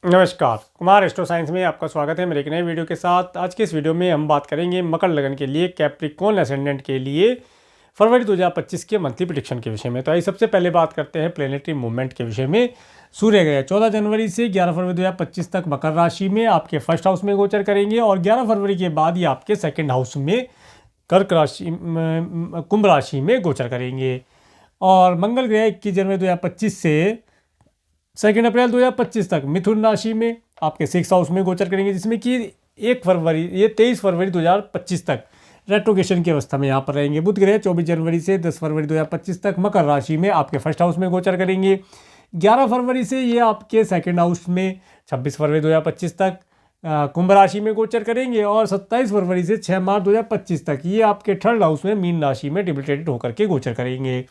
नमस्कार, Kumar astro science में आपका स्वागत है मेरे एक नए वीडियो के साथ। आज के इस वीडियो में हम बात करेंगे मकर लगन के लिए कैप्रिकॉर्न असेंडेंट के लिए फरवरी 2025 के मंथली प्रेडिक्शन के विषय में। तो आइए सबसे पहले बात करते हैं प्लेनेटरी मूवमेंट के विषय में। सूर्य ग्रह 14 जनवरी से 11 फरवरी 2025 तक मकर राशि में आपके फर्स्ट हाउस में गोचर करेंगे और 11 फरवरी के बाद ये आपके सेकेंड हाउस में कर्क राशि कुंभ राशि में गोचर करेंगे। और मंगल ग्रह 21 जनवरी 2025 से 2 अप्रैल 2025 तक मिथुन राशि में आपके सिक्स हाउस में गोचर करेंगे, जिसमें कि 23 फरवरी 2025 तक रेट्रोगेशन की अवस्था में यहाँ पर रहेंगे। बुध ग्रह 24 जनवरी से 10 फरवरी 2025 तक मकर राशि में आपके फर्स्ट हाउस में गोचर करेंगे। 11 फरवरी से ये आपके सेकेंड हाउस में 26 फरवरी 2025 तक कुंभ राशि में गोचर करेंगे और 27 फरवरी से 6 मार्च 2025 तक ये आपके थर्ड हाउस में मीन राशि में डिबिटेटेड होकर के गोचर करेंगे।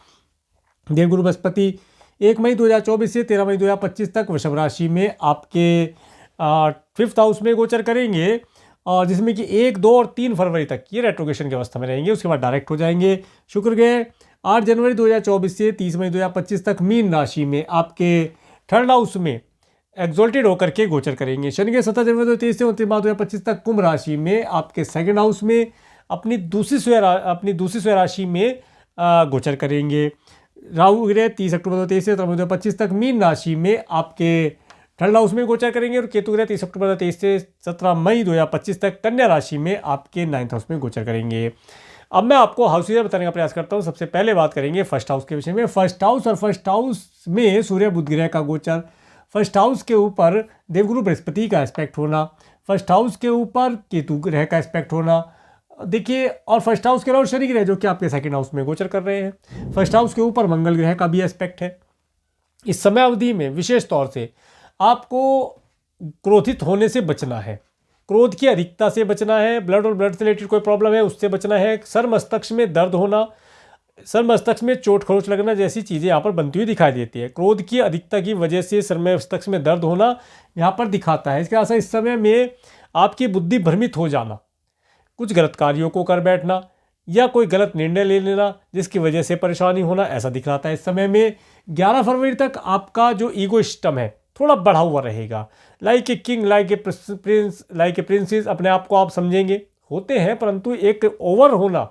देवगुरु बृहस्पति 1 मई 2024 से 13 मई 2025 तक वृषभ राशि में आपके फिफ्थ हाउस में गोचर करेंगे और जिसमें कि 1, 2 और 3 फरवरी तक ये रेट्रोगेशन की अवस्था में रहेंगे। उसके बाद डायरेक्ट हो जाएंगे। शुक्र ग्रह 8 जनवरी 2024 से 30 मई 2025 तक मीन राशि में आपके थर्ड हाउस में एक्सोल्टेड होकर के गोचर करेंगे। शनि ग्रह 17 जनवरी 2023 से 29 मार्च 2025 तक कुंभ राशि में आपके सेकेंड हाउस में अपनी दूसरी स्वयं राशि में गोचर करेंगे। राहु ग्रह 30 अक्टूबर 2023 से 2025 तक मीन राशि में आपके थर्ड हाउस में गोचर करेंगे और केतु ग्रह 30 अक्टूबर 2023 से 17 मई 2025 तक कन्या राशि में आपके 9th हाउस में गोचर करेंगे। अब मैं आपको हाउस बताने का प्रयास करता हूँ। सबसे पहले बात करेंगे फर्स्ट हाउस के विषय में। फर्स्ट हाउस में सूर्य बुध ग्रह का गोचर, फर्स्ट हाउस के ऊपर देवगुरु बृहस्पति का एस्पेक्ट होना, फर्स्ट हाउस के ऊपर केतु ग्रह का एस्पेक्ट होना, देखिए, और फर्स्ट हाउस के अलावा शनि ग्रह जो कि आपके सेकंड हाउस में गोचर कर रहे हैं। फर्स्ट हाउस के ऊपर मंगल ग्रह का भी एस्पेक्ट है। इस समय अवधि में विशेष तौर से आपको क्रोधित होने से बचना है, क्रोध की अधिकता से बचना है, ब्लड और ब्लड से रिलेटेड कोई प्रॉब्लम है उससे बचना है, सर मस्तक में दर्द होना, सर मस्तक में चोट खरोच लगना जैसी चीज़ें यहाँ पर बनती हुई दिखाई देती है। क्रोध की अधिकता की वजह से सर मस्तक में दर्द होना यहाँ पर दिखाता है। इसके साथ इस समय में आपकी बुद्धि भ्रमित हो जाना, कुछ गलत कार्यों को कर बैठना या कोई गलत निर्णय ले लेना जिसकी वजह से परेशानी होना ऐसा दिखलाता है। इस समय में 11 फरवरी तक आपका जो ईगो सिस्टम है थोड़ा बढ़ा हुआ रहेगा। Like a king, like a Prince, like a princess, अपने आप को आप समझेंगे, होते हैं, परंतु एक ओवर होना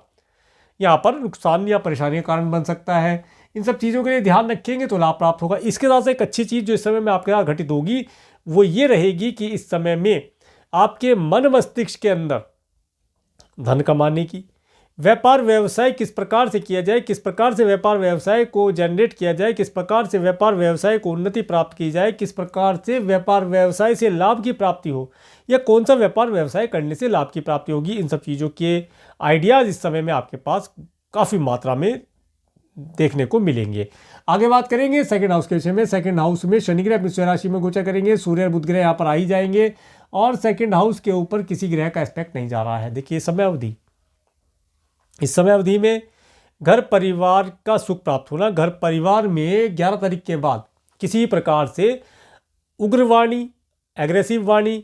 यहाँ पर नुकसान या परेशानी का कारण बन सकता है। इन सब चीज़ों के लिए ध्यान रखेंगे तो लाभ प्राप्त होगा। इसके साथ एक अच्छी चीज़ जो इस समय में आपके साथ घटित होगी वो ये रहेगी कि इस समय में आपके मन मस्तिष्क के अंदर धन कमाने की, व्यापार व्यवसाय किस प्रकार से किया जाए, किस प्रकार से व्यापार व्यवसाय को जनरेट किया जाए, किस प्रकार से व्यापार व्यवसाय को उन्नति प्राप्त की जाए, किस प्रकार से व्यापार व्यवसाय से लाभ की प्राप्ति हो या कौन सा व्यापार व्यवसाय करने से लाभ की प्राप्ति होगी, इन सब चीज़ों के आइडियाज़ इस समय में आपके पास काफ़ी मात्रा में देखने को मिलेंगे। आगे बात करेंगे सेकंड हाउस के विषय में। सेकंड हाउस में शनि ग्रह अपनी स्वयं राशि में गोचर करेंगे, सूर्य और बुध ग्रह यहाँ पर आ ही जाएंगे और सेकंड हाउस के ऊपर किसी ग्रह का एस्पेक्ट नहीं जा रहा है। देखिए इस समय अवधि में घर परिवार का सुख प्राप्त होना, घर परिवार में 11 तारीख के बाद किसी प्रकार से उग्रवाणी, एग्रेसिव वाणी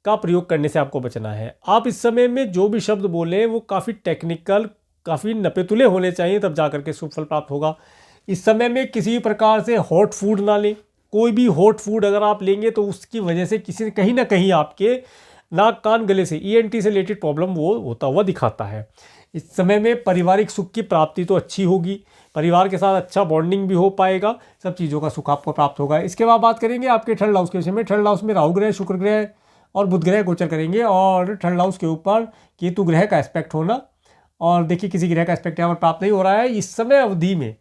का प्रयोग करने से आपको बचना है। आप इस समय में जो भी शब्द बोलें वो काफ़ी टेक्निकल, काफ़ी नपेतुले होने चाहिए, तब जाकर के शुभ फल प्राप्त होगा। इस समय में किसी प्रकार से हॉट फूड ना लें। कोई भी हॉट फूड अगर आप लेंगे तो उसकी वजह से किसी कहीं ना कहीं आपके नाक कान गले से ENT से रिलेटेड प्रॉब्लम वो होता हुआ दिखाता है। इस समय में पारिवारिक सुख की प्राप्ति तो अच्छी होगी, परिवार के साथ अच्छा बॉन्डिंग भी हो पाएगा, सब चीज़ों का सुख आपको प्राप्त होगा। इसके बाद बात करेंगे आपके थर्ड हाउस के विषय में। थर्ड हाउस में राहु ग्रह, शुक्र ग्रह और बुध ग्रह गोचर करेंगे और थर्ड हाउस के ऊपर केतु ग्रह का एस्पेक्ट होना, और देखिए किसी ग्रह का एस्पेक्ट यहाँ पर प्राप्त नहीं हो रहा है। इस समय अवधि में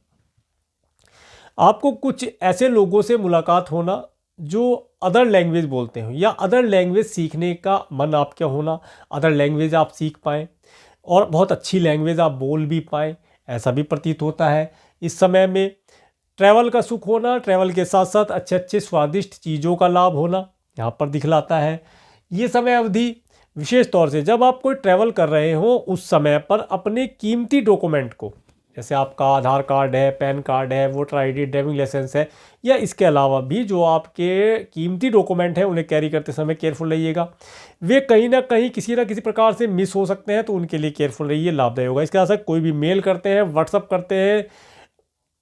आपको कुछ ऐसे लोगों से मुलाकात होना जो अदर लैंग्वेज बोलते हो या अदर लैंग्वेज सीखने का मन आपका होना, अदर लैंग्वेज आप सीख पाएँ और बहुत अच्छी लैंग्वेज आप बोल भी पाएँ, ऐसा भी प्रतीत होता है। इस समय में ट्रैवल का सुख होना, ट्रैवल के साथ साथ अच्छे अच्छे स्वादिष्ट चीज़ों का लाभ होना यहाँ पर दिखलाता है। ये समय अवधि विशेष तौर से जब आप कोई ट्रैवल कर रहे हो उस समय पर अपने कीमती डॉक्यूमेंट को, जैसे आपका आधार कार्ड है, पैन कार्ड है, वोटर ID, ड्राइविंग लाइसेंस है, या इसके अलावा भी जो आपके कीमती डॉक्यूमेंट हैं उन्हें कैरी करते समय केयरफुल रहिएगा। वे कहीं ना कहीं किसी ना किसी प्रकार से मिस हो सकते हैं, तो उनके लिए केयरफुल रहिए, लाभदायक होगा। इसके साथ कोई भी मेल करते हैं, व्हाट्सअप करते हैं,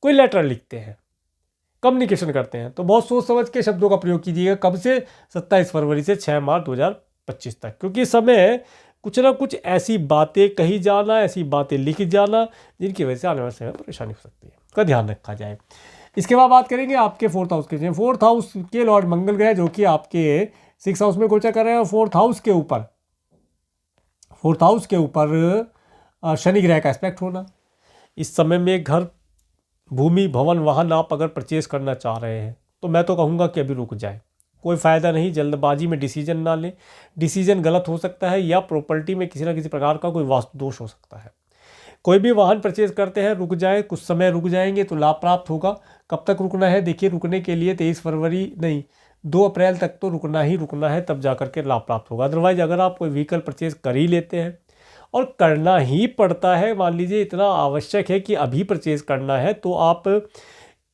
कोई लेटर लिखते हैं, कम्युनिकेशन करते हैं तो बहुत सोच समझ के शब्दों का प्रयोग कीजिएगा। कब से? 27 फरवरी से 6 मार्च 2025 तक, क्योंकि इस समय कुछ ना कुछ ऐसी बातें कही जाना, ऐसी बातें लिखी जाना जिनकी वजह से आने वाले समय में परेशानी हो सकती है, का ध्यान रखा जाए। इसके बाद बात करेंगे आपके 4th हाउस के। 4th हाउस के लॉर्ड मंगल ग्रह जो कि आपके 6th हाउस में गोचर कर रहे हैं, और 4th हाउस के ऊपर शनि ग्रह का एस्पेक्ट होना। इस समय में घर, भूमि, भवन, वाहन आप अगर परचेज करना चाह रहे हैं तो मैं तो कहूँगा कि अभी रुक जाए, कोई फ़ायदा नहीं, जल्दबाजी में डिसीजन ना लें। डिसीजन गलत हो सकता है या प्रॉपर्टी में किसी ना किसी प्रकार का कोई वास्तु दोष हो सकता है। कोई भी वाहन परचेज करते हैं रुक जाए, कुछ समय रुक जाएंगे तो लाभ प्राप्त होगा। कब तक रुकना है? देखिए, रुकने के लिए 2 अप्रैल तक तो रुकना ही रुकना है, तब जा करके लाभ प्राप्त होगा। अदरवाइज अगर आप कोई व्हीकल परचेज कर ही लेते हैं और करना ही पड़ता है, मान लीजिए इतना आवश्यक है कि अभी परचेज करना है, तो आप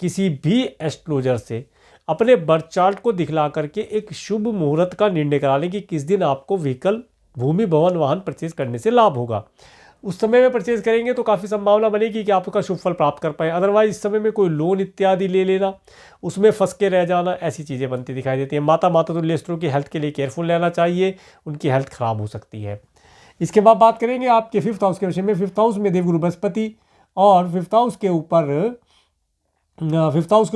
किसी भी एस्ट्रोलॉजर से अपने बर्थ चार्ट को दिखला करके एक शुभ मुहूर्त का निर्णय करा लें कि किस दिन आपको व्हीकल, भूमि, भवन, वाहन परचेज करने से लाभ होगा। उस समय में परचेज करेंगे तो काफ़ी संभावना बनेगी कि आप उसका शुभ फल प्राप्त कर पाएँ। अदरवाइज इस समय में कोई लोन इत्यादि ले लेना, उसमें फंस के रह जाना, ऐसी चीज़ें बनती दिखाई देती हैं। माता तुल्य स्त्रों की हेल्थ के लिए केयरफुल रहना चाहिए, उनकी हेल्थ खराब हो सकती है। इसके बाद बात करेंगे आपके 5th हाउस के विषय में। 5th हाउस में देवगुरु बृहस्पति और 5th हाउस के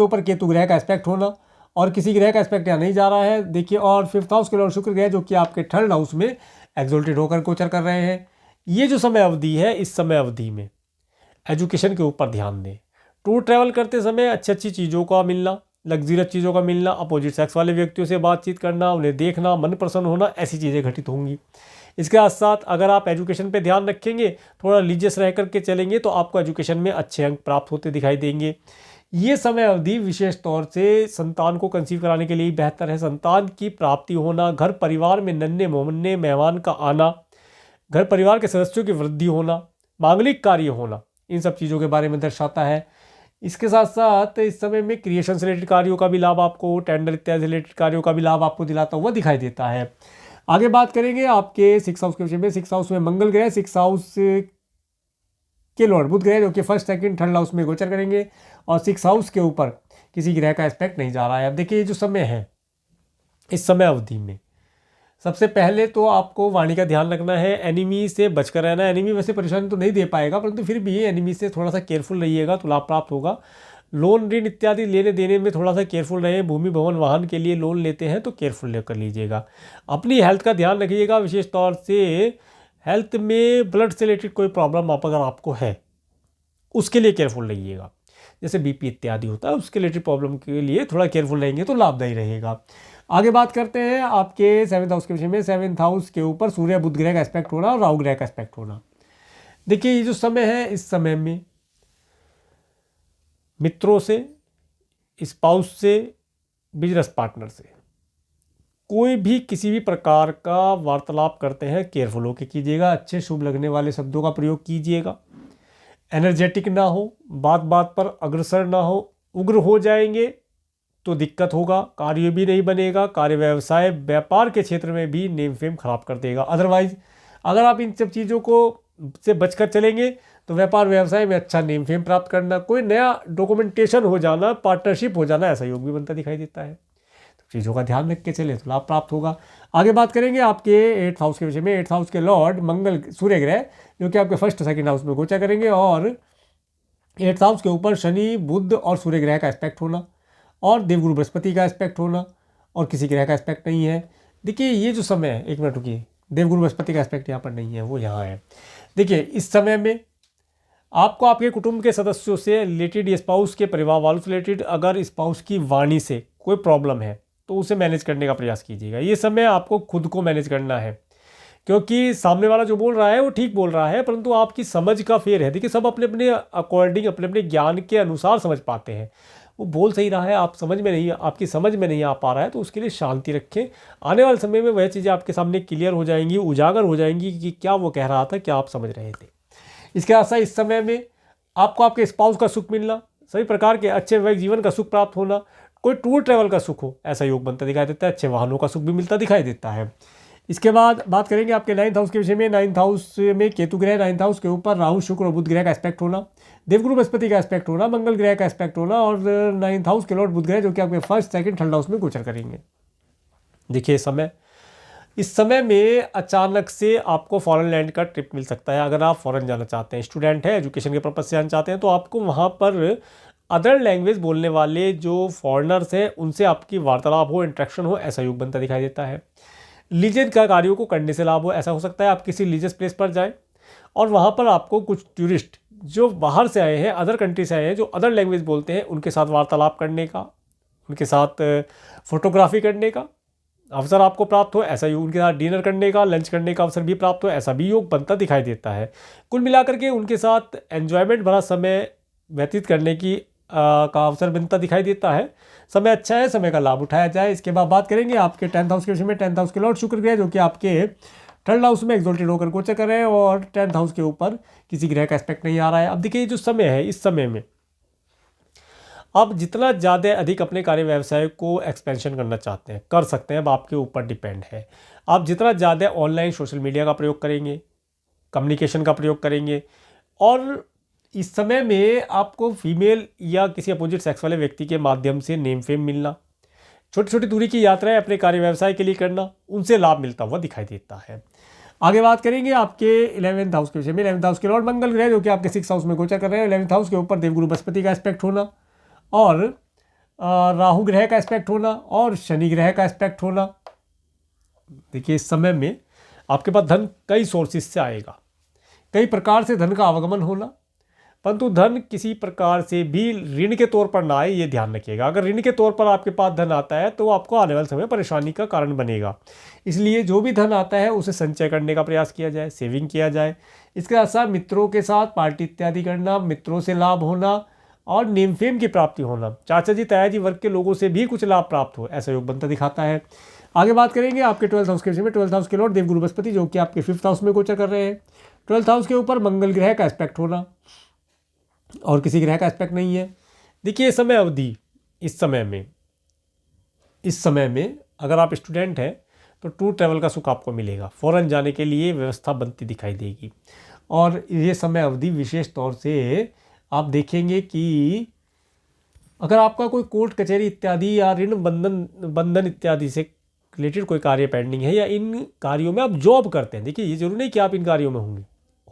ऊपर केतु ग्रह का एस्पेक्ट होना, और किसी ग्रह का एस्पेक्ट यहाँ नहीं जा रहा है। देखिए, और 5th हाउस के लॉर्ड शुक्र ग्रह जो कि आपके 3rd हाउस में एक्सोल्टेड होकर गोचर कर रहे हैं। ये जो समय अवधि है, इस समय अवधि में एजुकेशन के ऊपर ध्यान दें। टूर ट्रैवल करते समय अच्छी चीज़ों का मिलना, लग्जरियस चीज़ों का मिलना, अपोजिट सेक्स वाले व्यक्तियों से बातचीत करना, उन्हें देखना, मन प्रसन्न होना, ऐसी चीज़ें घटित होंगी। इसके साथ साथ अगर आप एजुकेशन पे ध्यान रखेंगे, थोड़ा रिलीजियस रह करके चलेंगे, तो आपको एजुकेशन में अच्छे अंक प्राप्त होते दिखाई देंगे। ये समय अवधि विशेष तौर से संतान को कंसीव कराने के लिए बेहतर है। संतान की प्राप्ति होना, घर परिवार में नन्हे मोहन्ने मेहमान का आना, घर परिवार के सदस्यों की वृद्धि होना, मांगलिक कार्य होना, इन सब चीज़ों के बारे में दर्शाता है। इसके साथ साथ इस समय में क्रिएशन से रिलेटेड कार्यों का भी लाभ आपको, टेंडर इत्यादि से रिलेटेड कार्यों का भी लाभ आपको दिलाता हुआ दिखाई देता है। आगे बात करेंगे आपके 6th हाउस के विषय में। 6th हाउस में मंगल ग्रह, 6th हाउस के लॉर्ड बुध ग्रह जो कि 1st, 2nd, 3rd हाउस में गोचर करेंगे, और 6th हाउस के ऊपर किसी ग्रह का एस्पेक्ट नहीं जा रहा है। अब देखिए, ये जो समय है, इस समय अवधि में सबसे पहले तो आपको वाणी का ध्यान रखना है, एनिमी से बचकर रहना है। एनिमी वैसे परेशानी तो नहीं दे पाएगा, परंतु फिर भी एनिमी से थोड़ा सा केयरफुल रहिएगा तो लाभ प्राप्त होगा। लोन ऋण इत्यादि लेने देने में थोड़ा सा केयरफुल रहें। भूमि, भवन, वाहन के लिए लोन लेते हैं तो केयरफुल लेकर लीजिएगा। अपनी हेल्थ का ध्यान रखिएगा, विशेष तौर से हेल्थ में ब्लड से रिलेटेड कोई प्रॉब्लम अगर आपको है, उसके लिए केयरफुल रहिएगा। जैसे बीपी इत्यादि होता है, उसके रिलेटेड प्रॉब्लम के लिए थोड़ा केयरफुल रहेंगे तो लाभदायी रहेगा। आगे बात करते हैं आपके 7th हाउस के विषय में। 7th हाउस के ऊपर सूर्य बुध ग्रह का एस्पेक्ट होना और राहु ग्रह का एस्पेक्ट होना। देखिए, ये जो समय है, इस समय में मित्रों से, स्पाउस से, बिजनेस पार्टनर से कोई भी किसी भी प्रकार का वार्तालाप करते हैं, केयरफुल होकर कीजिएगा। अच्छे शुभ लगने वाले शब्दों का प्रयोग कीजिएगा। एनर्जेटिक ना हो, बात बात पर अग्रसर ना हो। उग्र हो जाएंगे तो दिक्कत होगा, कार्य भी नहीं बनेगा, कार्य व्यवसाय व्यापार के क्षेत्र में भी नेम फेम खराब कर देगा। अदरवाइज अगर आप इन सब चीज़ों को से बचकर चलेंगे तो व्यापार व्यवसाय में अच्छा नेम फेम प्राप्त करना, कोई नया डॉक्यूमेंटेशन हो जाना, पार्टनरशिप हो जाना, ऐसा योग भी बनता दिखाई देता है। तो चीज़ों का ध्यान रख के चले तो लाभ प्राप्त होगा। आगे बात करेंगे आपके 8th हाउस के विषय में। 8th हाउस के लॉर्ड मंगल, सूर्य ग्रह जो कि आपके 1st, 2nd हाउस में गोचर करेंगे, और 8th हाउस के ऊपर शनि, बुध और सूर्य ग्रह का एस्पेक्ट होना, और देवगुरु बृहस्पति का एस्पेक्ट होना, और किसी ग्रह का एस्पेक्ट नहीं है। देखिए, ये जो समय है, एक मिनट रुकिए, देवगुरु बृहस्पति का एस्पेक्ट यहाँ पर नहीं है, वो यहाँ है। देखिए, इस समय में आपको आपके कुटुंब के सदस्यों से रिलेटेड, स्पाउस के परिवार वालों से रिलेटेड, अगर स्पाउस की वाणी से कोई प्रॉब्लम है तो उसे मैनेज करने का प्रयास कीजिएगा। ये समय आपको खुद को मैनेज करना है, क्योंकि सामने वाला जो बोल रहा है वो ठीक बोल रहा है, परंतु आपकी समझ का फेर है। देखिए, सब अपने अपने अकॉर्डिंग, अपने अपने ज्ञान के अनुसार समझ पाते हैं। वो बोल सही रहा है, आप समझ में नहीं, आपकी समझ में नहीं आ पा रहा है, तो उसके लिए शांति रखें। आने वाले समय में वह चीज़ें आपके सामने क्लियर हो जाएंगी, उजागर हो जाएंगी कि क्या वो कह रहा था, क्या आप समझ रहे थे। इसके साथ साथ इस समय में आपको आपके स्पाउस का सुख मिलना, सभी प्रकार के अच्छे वैवाहिक जीवन का सुख प्राप्त होना, कोई टूर ट्रैवल का सुख हो, ऐसा योग बनता दिखाई देता है। अच्छे वाहनों का सुख भी मिलता दिखाई देता है। इसके बाद बात करेंगे आपके 9th हाउस के विषय में। 9th हाउस में केतु ग्रह, 9th हाउस के ऊपर राहु, शुक्र और बुध ग्रह का एस्पेक्ट होना, देवगुरु बृहस्पति का एस्पेक्ट होना, मंगल ग्रह का एस्पेक्ट होना और 9th हाउस के लॉर्ड बुध ग्रह जो कि आपके फर्स्ट, सेकंड, थर्ड हाउस में गोचर करेंगे। देखिए इस समय में अचानक से आपको फॉरेन लैंड का ट्रिप मिल सकता है। अगर आप फॉरेन जाना चाहते हैं, स्टूडेंट है, एजुकेशन के पर्पज से जाना चाहते हैं, तो आपको वहाँ पर अदर लैंग्वेज बोलने वाले जो फॉरेनर्स हैं उनसे आपकी वार्तालाप हो, इंट्रैक्शन हो, ऐसा योग बनता दिखाई देता है। लीजियस का कार्यों को करने से लाभ हो, ऐसा हो सकता है आप किसी लीजियस प्लेस पर जाएं और वहाँ पर आपको कुछ टूरिस्ट जो बाहर से आए हैं, अदर कंट्री से आए हैं, जो अदर लैंग्वेज बोलते हैं, उनके साथ वार्तालाप करने का, उनके साथ फोटोग्राफी करने का अवसर आपको प्राप्त हो, ऐसा योग, उनके साथ डिनर करने का, लंच करने का अवसर भी प्राप्त हो, ऐसा भी योग बनता दिखाई देता है। कुल मिलाकर के उनके साथ एन्जॉयमेंट भरा समय व्यतीत करने की का अवसर बनता दिखाई देता है। समय अच्छा है, समय का लाभ उठाया जाए। इसके बाद बात करेंगे आपके 10th हाउस के विषय में। 10th हाउस के लॉर्ड शुक्र ग्रह जो कि आपके थर्ड हाउस में एक्सोल्टेड होकर गोचर कर रहे हैं और 10th हाउस के ऊपर किसी ग्रह का एस्पेक्ट नहीं आ रहा है। अब देखिए जो समय है, इस समय में आप जितना ज़्यादा अधिक अपने कार्य व्यवसाय को एक्सपेंशन करना चाहते हैं कर सकते हैं, अब आपके ऊपर डिपेंड है। आप जितना ज़्यादा ऑनलाइन सोशल मीडिया का प्रयोग करेंगे, कम्युनिकेशन का प्रयोग करेंगे और इस समय में आपको फीमेल या किसी अपोजिट सेक्स वाले व्यक्ति के माध्यम से नेम फेम मिलना, छोटी छोटी दूरी की यात्राएं अपने कार्य व्यवसाय के लिए करना, उनसे लाभ मिलता हुआ दिखाई देता है। आगे बात करेंगे आपके 11th हाउस के विषय में। 11th हाउस के लॉर्ड मंगल ग्रह जो कि आपके 6th हाउस में गोचर कर रहे हैं। 11th हाउस के ऊपर देवगुरु बृहस्पति का एस्पेक्ट होना और राहु ग्रह का एस्पेक्ट होना और शनि ग्रह का एस्पेक्ट होना। देखिए इस समय में आपके पास धन कई सोर्सेस से आएगा, कई प्रकार से धन का आवागमन होना, परंतु धन किसी प्रकार से भी ऋण के तौर पर ना आए, ये ध्यान रखिएगा। अगर ऋण के तौर पर आपके पास धन आता है तो आपको आने वाले समय परेशानी का कारण बनेगा। इसलिए जो भी धन आता है उसे संचय करने का प्रयास किया जाए, सेविंग किया जाए। इसके साथ साथ मित्रों के साथ पार्टी इत्यादि करना, मित्रों से लाभ होना और नेम फेम की प्राप्ति होना, चाचा जी ताया जी वर्ग के लोगों से भी कुछ लाभ प्राप्त हो, ऐसा योग बनता दिखाता है। आगे बात करेंगे आपके 12th हाउस के विषय में। 12th हाउस के लॉर्ड देवगुरु बृहस्पति जो कि आपके 5th हाउस में गोचर कर रहे हैं। 12th हाउस के ऊपर मंगल ग्रह का एस्पेक्ट होना और किसी ग्रह का एस्पेक्ट नहीं है। देखिए समय अवधि, इस समय में अगर आप स्टूडेंट हैं तो टूर ट्रैवल का सुख आपको मिलेगा, फॉरेन जाने के लिए व्यवस्था बनती दिखाई देगी। और ये समय अवधि विशेष तौर से आप देखेंगे कि अगर आपका कोई कोर्ट कचहरी इत्यादि या ऋण बंधन इत्यादि से रिलेटेड कोई कार्य पेंडिंग है या इन कार्यों में आप जॉब करते हैं, देखिए ये जरूरी नहीं कि आप इन कार्यों में होंगे,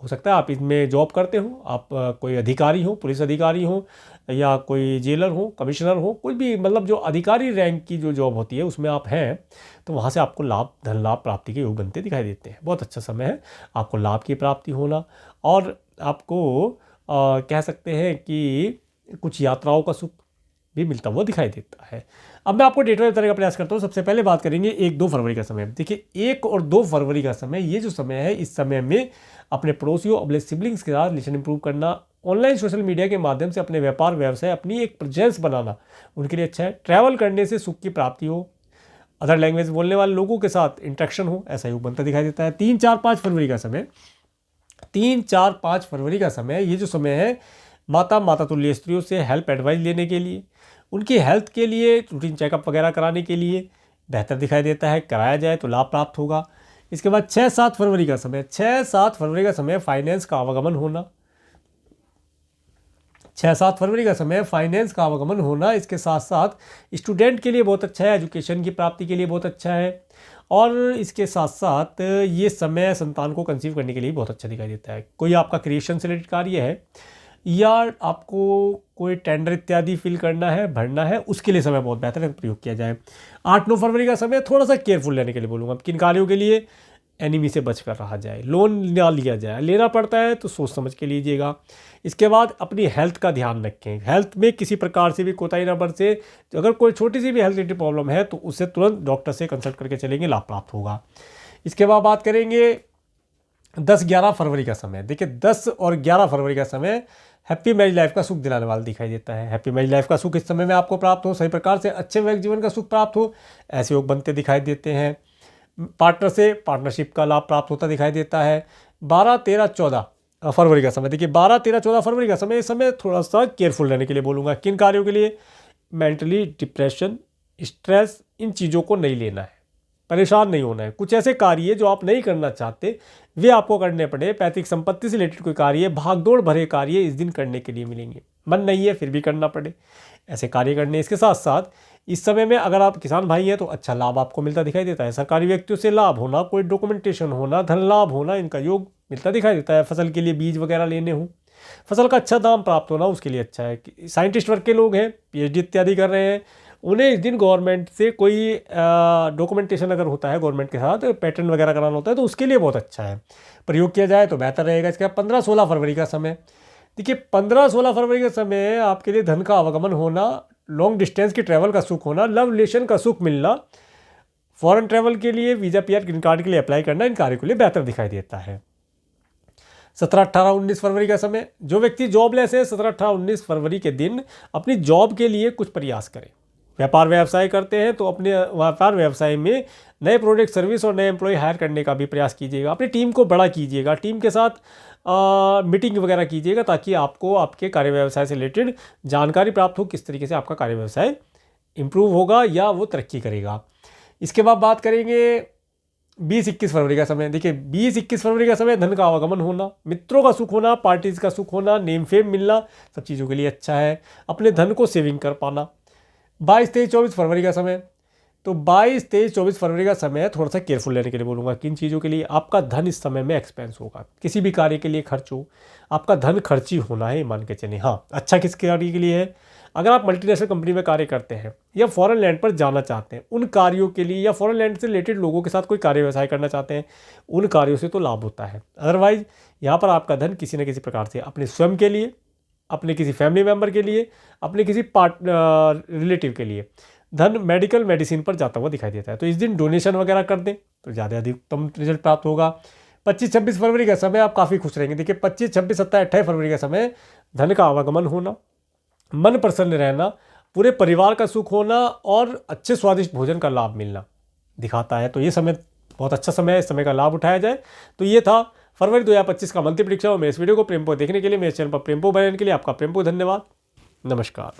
हो सकता है आप इसमें जॉब करते हो, आप कोई अधिकारी हो, पुलिस अधिकारी हो या कोई जेलर हो, कमिश्नर हो, कोई भी मतलब जो अधिकारी रैंक की जो जॉब होती है उसमें आप हैं, तो वहाँ से आपको धन लाभ प्राप्ति के योग बनते दिखाई देते हैं। बहुत अच्छा समय है आपको लाभ की प्राप्ति होना और आपको कह सकते हैं कि कुछ यात्राओं का सुख भी मिलता हुआ दिखाई देता है। अब मैं आपको डेट वाइज बताने का प्रयास करता हूँ। सबसे पहले बात करेंगे 1-2 फरवरी का समय। देखिए 1 और 2 फरवरी का समय, ये जो समय है, इस समय में अपने पड़ोसियों, अपने सिबलिंग्स के साथ रिलेशन इंप्रूव करना, ऑनलाइन सोशल मीडिया के माध्यम से अपने व्यापार व्यवसाय, अपनी एक प्रेजेंस बनाना उनके लिए अच्छा है। ट्रैवल करने से सुख की प्राप्ति हो, अदर लैंग्वेज बोलने वाले लोगों के साथ इंट्रैक्शन हो, ऐसा योग बनता दिखाई देता है। 3-4-5 फरवरी का समय, 3-4-5 फरवरी का समय, ये जो समय है माता तुल्य स्त्रियों से हेल्प एडवाइस लेने के लिए, उनकी हेल्थ के लिए रूटीन चेकअप वगैरह कराने के लिए बेहतर दिखाई देता है। कराया जाए तो लाभ प्राप्त होगा। इसके बाद 6-7 फरवरी का समय, 6-7 फरवरी का समय फाइनेंस का आवागमन होना, 6-7 फरवरी का समय फाइनेंस का आवागमन होना। इसके साथ साथ स्टूडेंट के लिए बहुत अच्छा है, एजुकेशन की प्राप्ति के लिए बहुत अच्छा है और इसके साथ साथ ये समय संतान को कंसीव करने के लिए बहुत अच्छा दिखाई देता है। कोई आपका क्रिएशन से रिलेटेड कार्य है या आपको कोई टेंडर इत्यादि फिल करना है, भरना है, उसके लिए समय बहुत बेहतर है, प्रयोग किया जाए। 8-9 फरवरी का समय थोड़ा सा केयरफुल रहने के लिए बोलूँगा। किन कार्यों के लिए? एनिमी से बच कर रहा जाए, लोन ना लिया जाए, लेना पड़ता है तो सोच समझ के लीजिएगा। इसके बाद अपनी हेल्थ का ध्यान रखें, हेल्थ में किसी प्रकार से भी कोताही ना बरसे। अगर कोई छोटी सी भी हेल्थ रिलेटेड प्रॉब्लम है तो उससे तुरंत डॉक्टर से कंसल्ट करके चलेंगे, लाभ प्राप्त होगा। इसके बाद बात करेंगे 10-11 फरवरी का समय। देखिए 10 और 11 फरवरी का समय हैप्पी मैरिज लाइफ का सुख दिलाने वाला दिखाई देता है। हैप्पी मैरिज लाइफ का सुख इस समय में आपको प्राप्त हो, सही प्रकार से अच्छे वैवाहिक जीवन का सुख प्राप्त हो, ऐसे योग बनते दिखाई देते हैं। पार्टनर से पार्टनरशिप का लाभ प्राप्त होता दिखाई देता है। 12-13-14 फरवरी का समय, देखिए 12-13-14 फरवरी का समय, इस समय थोड़ा सा केयरफुल रहने के लिए बोलूँगा। किन कार्यों के लिए? मेंटली डिप्रेशन, स्ट्रेस, इन चीज़ों को नहीं लेना है। परेशान नहीं होना है। कुछ ऐसे कार्य जो आप नहीं करना चाहते वे आपको करने पड़े, पैतृक संपत्ति से रिलेटेड कोई कार्य, भागदौड़ भरे कार्य इस दिन करने के लिए मिलेंगे। मन नहीं है फिर भी करना पड़े, ऐसे कार्य करने। इसके साथ साथ इस समय में अगर आप किसान भाई हैं तो अच्छा लाभ आपको मिलता दिखाई देता है। सरकारी व्यक्तियों से लाभ होना, कोई डॉक्यूमेंटेशन होना, धन लाभ होना, इनका योग मिलता दिखाई देता है। फसल के लिए बीज वगैरह लेने हों, फसल का अच्छा दाम प्राप्त होना, उसके लिए अच्छा है। साइंटिस्ट वर्ग के लोग हैं, पीएचडी इत्यादि कर रहे हैं, उन्हें इस दिन गवर्नमेंट से कोई डॉक्यूमेंटेशन अगर होता है गवर्नमेंट के साथ, पैटर्न वगैरह कराना होता है तो उसके लिए बहुत अच्छा है, प्रयोग किया जाए तो बेहतर रहेगा। इसके बाद 15-16 फरवरी का समय, देखिए 15-16 फरवरी का समय आपके लिए धन का आवागमन होना, लॉन्ग डिस्टेंस की ट्रैवल का सुख होना, लव रिलेशन का सुख मिलना, फॉरेन ट्रैवल के लिए, वीज़ा पीआर ग्रीन कार्ड के लिए अप्लाई करना, इन कार्यों के लिए बेहतर दिखाई देता है। 17-18-19 फरवरी का समय, जो व्यक्ति जॉबलेस है 17-18-19 फरवरी के दिन अपनी जॉब के लिए कुछ प्रयास करें। व्यापार व्यवसाय करते हैं तो अपने व्यापार व्यवसाय में नए प्रोडक्ट सर्विस और नए एम्प्लॉय हायर करने का भी प्रयास कीजिएगा। अपनी टीम को बड़ा कीजिएगा, टीम के साथ मीटिंग वगैरह कीजिएगा ताकि आपको आपके कार्य व्यवसाय से रिलेटेड जानकारी प्राप्त हो, किस तरीके से आपका कार्य व्यवसाय इम्प्रूव होगा या वो तरक्की करेगा। इसके बाद बात करेंगे 20-21 फरवरी का समय। देखिए 20-21 फरवरी का समय धन का आवागमन होना, मित्रों का सुख होना, पार्टीज़ का सुख होना, नेम फेम मिलना, सब चीज़ों के लिए अच्छा है। अपने धन को सेविंग कर पाना। 22-23-24 फरवरी का समय, तो 22-23-24 फरवरी का समय थोड़ा सा केयरफुल लेने के लिए बोलूँगा। किन चीज़ों के लिए? आपका धन इस समय में एक्सपेंस होगा, किसी भी कार्य के लिए खर्च हो, आपका धन खर्ची होना है, मान के चलिए। हाँ, अच्छा किस कार्य के लिए है? अगर आप मल्टीनेशनल कंपनी में कार्य करते हैं या फॉरेन लैंड पर जाना चाहते हैं, उन कार्यों के लिए, या फॉरेन लैंड से रिलेटेड लोगों के साथ कोई कार्य व्यवसाय करना चाहते हैं, उन कार्यों से तो लाभ होता है। अदरवाइज यहाँ पर आपका धन किसी न किसी प्रकार से अपने स्वयं के लिए, अपने किसी फैमिली मेम्बर के लिए, अपने किसी रिलेटिव के लिए धन मेडिकल मेडिसिन पर जाता हुआ दिखाई देता है। तो इस दिन डोनेशन वगैरह कर दें तो ज़्यादा अधिकतम रिजल्ट प्राप्त होगा। 25-26 फरवरी का समय आप काफ़ी खुश रहेंगे। देखिए 25, 26, 27, 28 फरवरी का समय धन का आवागमन होना, मन प्रसन्न रहना, पूरे परिवार का सुख होना और अच्छे स्वादिष्ट भोजन का लाभ मिलना दिखाता है। तो ये समय बहुत अच्छा समय है, इस समय का लाभ उठाया जाए। तो ये था फरवरी 2025 का मंथली प्रेडिक्शन। और मेरे इस वीडियो को प्रेमपो देखने के लिए, मेरे चैनल पर प्रेमपो बनने के लिए आपका प्रेमपो धन्यवाद। नमस्कार।